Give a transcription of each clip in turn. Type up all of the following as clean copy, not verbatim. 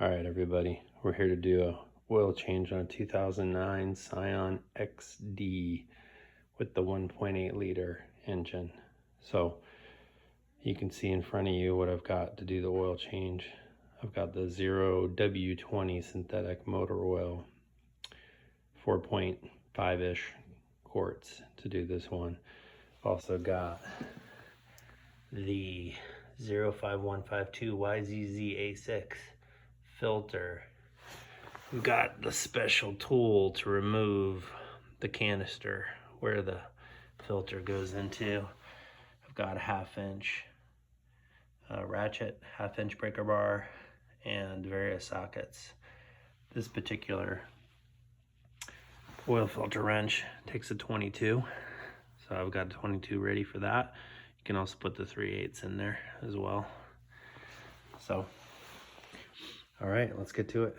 All right, everybody, we're here to do a oil change on a 2009 Scion XD with the 1.8 liter engine. So you can see in front of you what I've got to do the oil change. I've got the 0W20 synthetic motor oil, 4.5-ish quarts to do this one. Also got the 05152 YZZ-A6 filter. We've got the special tool to remove the canister where the filter goes into. I've got a 1/2 inch ratchet, 1/2 inch breaker bar, and various sockets. This particular oil filter wrench takes a 22, so I've got a 22 ready for that. You can also put the 3/8 in there as well. So, all right, let's get to it.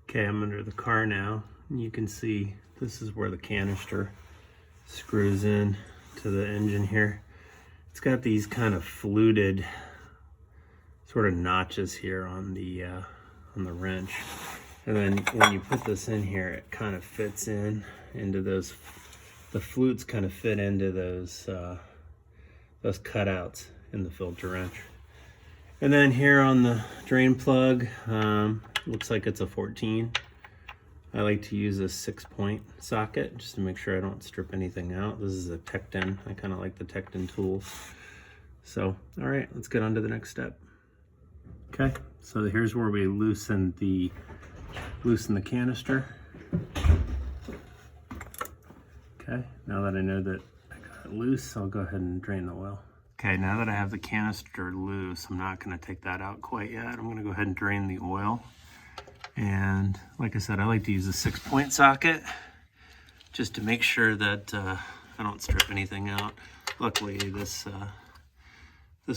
Okay, I'm under the car now, and you can see this is where the canister screws in to the engine here. It's got these kind of fluted sort of notches here on the wrench, and then when you put this in here, it kind of fits in into those. The flutes kind of fit into those cutouts in the filter wrench. And then here on the drain plug, looks like it's a 14. I like to use a 6-point socket just to make sure I don't strip anything out. This is a Tecton. I kind of like the Tecton tools. So, all right, let's get on to the next step. Okay, so here's where we loosen the canister. Okay, now that I know that I got it loose, I'll go ahead and drain the oil. Okay, now that I have the canister loose, I'm not going to take that out quite yet. I'm going to go ahead and drain the oil. And like I said, I like to use a 6-point socket just to make sure that I don't strip anything out. Luckily, this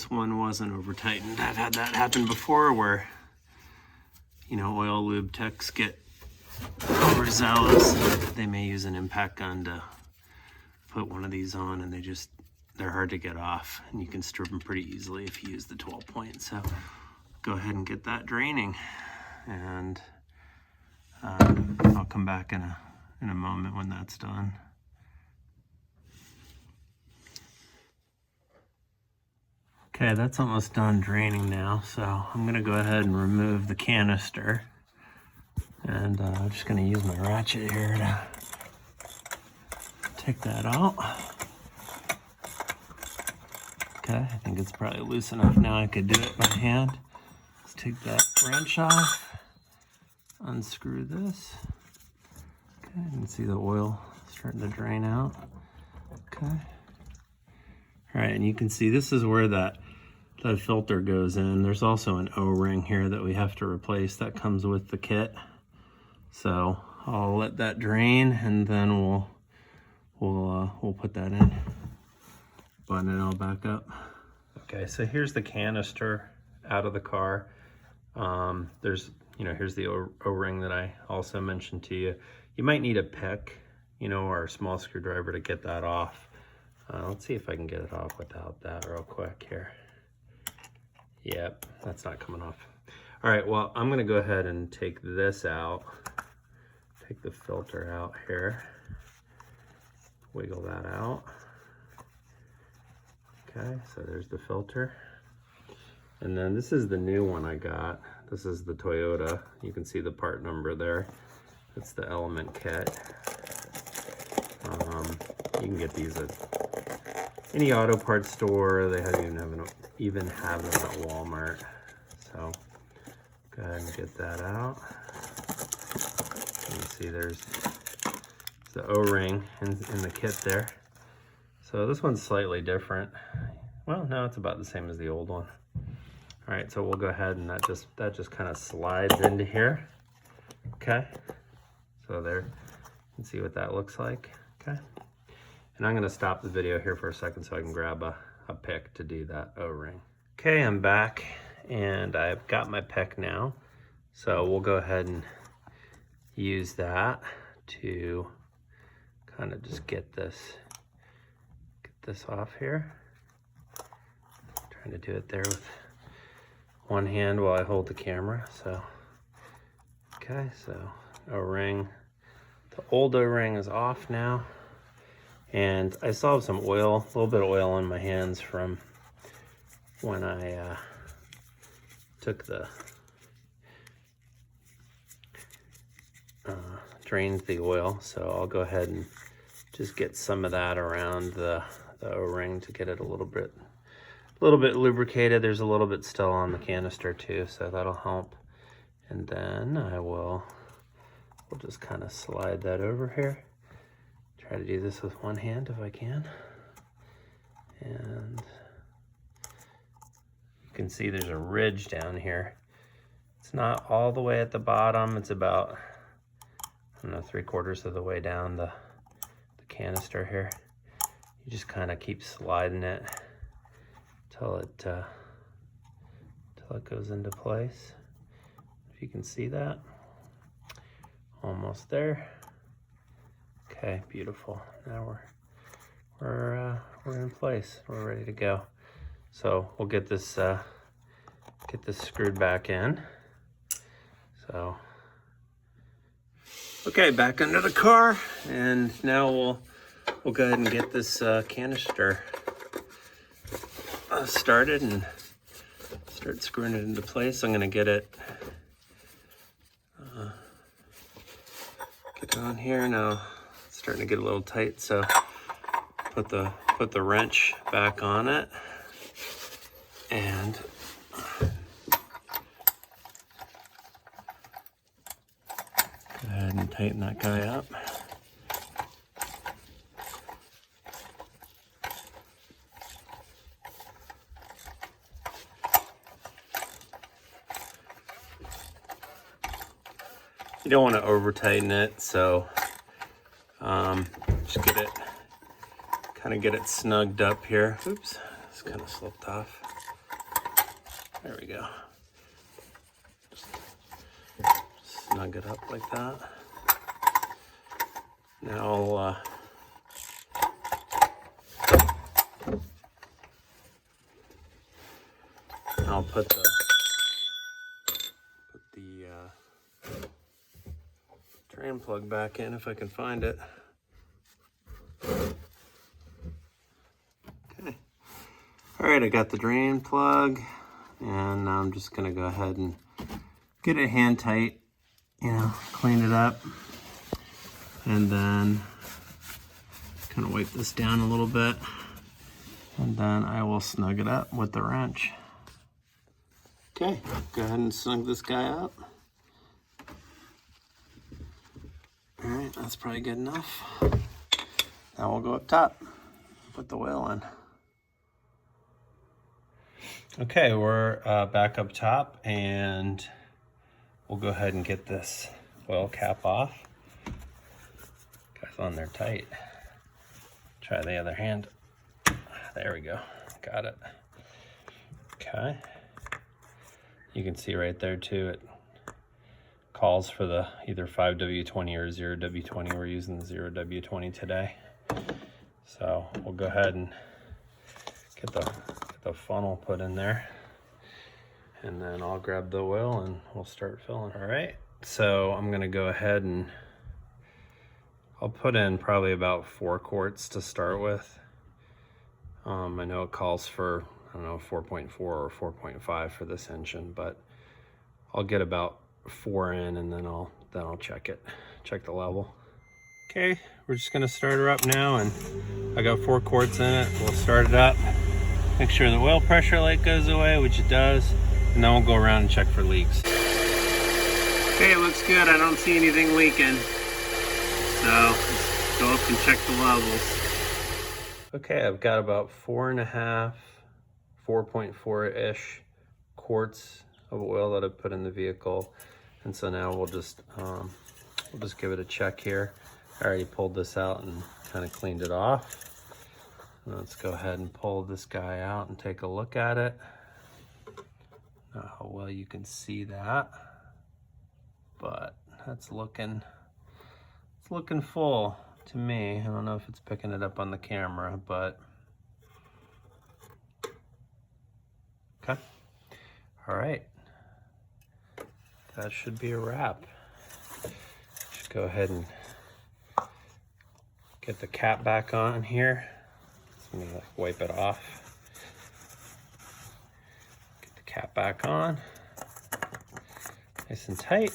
one wasn't over tightened. I've had that happen before where, you know, oil lube techs get overzealous. They may use an impact gun to put one of these on, and they're hard to get off, and you can strip them pretty easily if you use the 12-point. So go ahead and get that draining, and I'll come back in a moment when that's done. Okay, that's almost done draining now, so I'm gonna go ahead and remove the canister, and I'm just gonna use my ratchet here to take that out. Okay, I think it's probably loose enough now I could do it by hand. Let's take that wrench off, unscrew this. Okay, you can see the oil starting to drain out. Okay. All right, and you can see this is where that filter goes in. There's also an O-ring here that we have to replace that comes with the kit. So I'll let that drain, and then we'll put that in. Button it all back up. Okay, so here's the canister out of the car. Here's the O-ring that I also mentioned to you. You might need a pick, or a small screwdriver to get that off. Let's see if I can get it off without that real quick here. Yep, that's not coming off. All right, well, I'm gonna go ahead and take this out. Take the filter out here. Wiggle that out. Okay, so there's the filter. And then this is the new one I got. This is the Toyota. You can see the part number there. It's the Element kit. You can get these at any auto parts store. They even have them at Walmart. So go ahead and get that out. You can see there's the O-ring in the kit there. So this one's slightly different. Well, no, it's about the same as the old one. All right, so we'll go ahead, and that just kind of slides into here. Okay, so there, you can see what that looks like. Okay, and I'm gonna stop the video here for a second so I can grab a pick to do that O-ring. Okay, I'm back, and I've got my pick now. So we'll go ahead and use that to kind of just get this off here. Trying to do it there with one hand while I hold the camera. So, okay, so O-ring. The old O-ring is off now. And I still have some oil, a little bit of oil on my hands from when I took the, drained the oil. So I'll go ahead and just get some of that around the O-ring to get it a little bit lubricated. There's a little bit still on the canister too, so that'll help. And then we'll just kind of slide that over here. Try to do this with one hand if I can. And you can see there's a ridge down here. It's not all the way at the bottom. It's about, I don't know, 3/4 of the way down the canister here. You just kind of keep sliding it till it goes into place. If you can see that. Almost there. Okay, beautiful. Now we're in place. We're ready to go. So we'll get this screwed back in. So okay, back under the car, and now we'll go ahead and get this canister started and start screwing it into place. I'm gonna get it on here now. It's starting to get a little tight, so put the wrench back on it and go ahead and tighten that guy up. You don't want to over tighten it, so just get it snugged up here. Oops, it's kind of slipped off. There we go. Just snug it up like that. Now I'll put the drain plug back in if I can find it. Okay. All right, I got the drain plug, and now I'm just gonna go ahead and get it hand tight, clean it up, and then kind of wipe this down a little bit, and then I will snug it up with the wrench. Okay, go ahead and snug this guy up. All right, that's probably good enough. Now we'll go up top, put the oil in. Okay, we're back up top, and we'll go ahead and get this oil cap off. Guy's on there tight. Try the other hand. There we go, got it. Okay, you can see right there too, it calls for the either 5W20 or 0W20. We're using the 0W20 today. So we'll go ahead and get the funnel put in there, and then I'll grab the oil and we'll start filling. All right, so I'm gonna go ahead and I'll put in probably about 4 quarts to start with. I know it calls for, I don't know, 4.4 or 4.5 for this engine, but I'll get about 4 in, and then I'll check the level. Okay, we're just gonna start her up now, and I got 4 quarts in it. We'll start it up, make sure the oil pressure light goes away, which it does, and then we'll go around and check for leaks. Okay, it looks good. I don't see anything leaking, so let's go up and check the levels. Okay, I've got about 4.5, 4.4-ish quarts of oil that I've put in the vehicle, and so now we'll just give it a check here. I already pulled this out and kind of cleaned it off. Let's go ahead and pull this guy out and take a look at it. Not how well you can see that, but it's looking full to me. I don't know if it's picking it up on the camera, but okay. All right, that should be a wrap. Just go ahead and get the cap back on here. Let me wipe it off. Get the cap back on, nice and tight.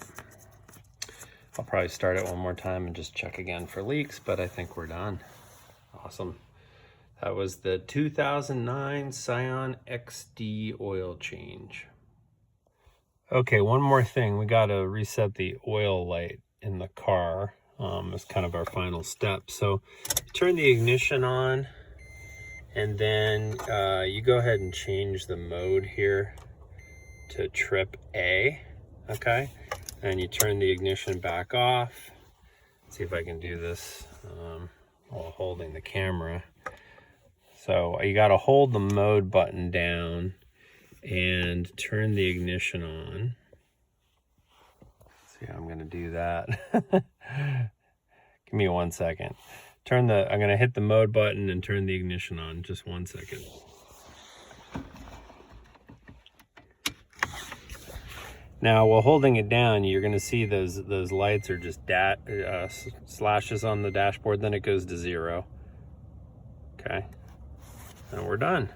I'll probably start it one more time and just check again for leaks, but I think we're done. Awesome. That was the 2009 Scion XD oil change. Okay, one more thing. We got to reset the oil light in the car. It's kind of our final step. So turn the ignition on, and then you go ahead and change the mode here to trip A, okay? And you turn the ignition back off. Let's see if I can do this while holding the camera. So you got to hold the mode button down and turn the ignition on. Let's see how I'm going to do that. Give me 1 second. I'm going to hit the mode button and turn the ignition on. Just 1 second. Now, while holding it down, you're going to see those lights are just slashes on the dashboard. Then it goes to 0. Okay, and we're done.